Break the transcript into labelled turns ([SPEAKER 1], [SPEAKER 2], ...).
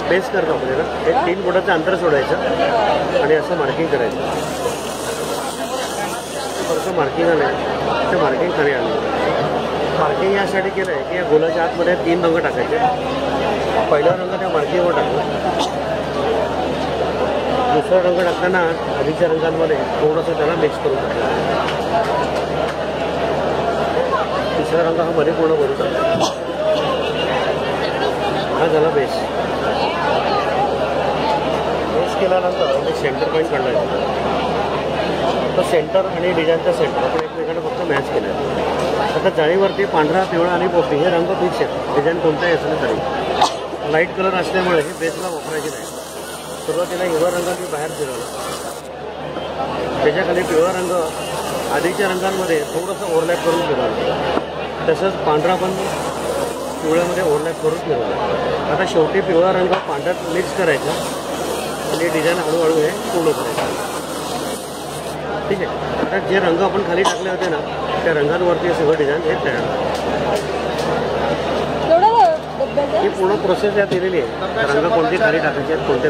[SPEAKER 1] Base करतो आपल्याला एक 3 फुटाचं अंतर सोडायचं आणि असं मार्किंग करायचं. थोडंसं मार्किंग आलं आहे ते मार्किंग खाली आलं. मार्किंग यासाठी केलं आहे की या गोलाच्या आतमध्ये 3 रंग टाकायचे. पहिला रंग त्या मार्किंगवर टाकला. दुसरा रंग टाकताना आधीच्या रंगांमध्ये थोडंसं त्याला मिक्स करून टाकलं. तिसरा रंग हा मध्ये पूर्ण भरून टाकला. हा झाला बेस. बेस केल्यानंतर मी सेंटर पॉईंट काढला. तर सेंटर आणि डिझाईनचा सेंटर आपण एकमेकांना फक्त मॅच केलं आहे. आता जाळीवरती पांढरा, पिवळा आणि पोपटी हे रंग फिक्स आहेत. डिझाईन कोणताही असलं तरी लाईट कलर असल्यामुळे हे बेसला वापरायचे नाही. सुरुवातीला हिरवा रंग मी बाहेर फिरवला. त्याच्याखाली पिवळा रंग आधीच्या रंगांमध्ये थोडंसं ओव्हरलॅप करून फिरवलं. तसंच पांढरा पण पिवळ्यामध्ये ओव्हरलॅप करून फिरवलं. आता शेवटी पिवळा रंग पांढऱ्यात मिक्स करायचा आणि डिझाईन हळूहळू हे पूर्ण करायचं. ठीक आहे. आता जे रंग आपण खाली टाकले होते ना त्या रंगांवरती सगळं डिझाईन हे तयार. ही पूर्ण प्रोसेस यात दिलेली आहे. रंग कोणती खाली टाकायचे आहेत, कोणते